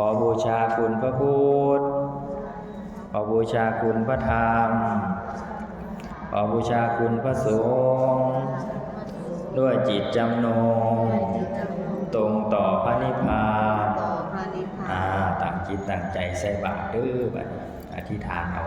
ขอบูชาคุณพระพุทธขอบูชาคุณพระธรรมขอบูชาคุณพระสงฆ์ด้วยจิตจำนงตรงต่อพระนิพพานตั้งจิตตั้งใจใส่บาตรเด้อบัดนี้อธิษฐานเอา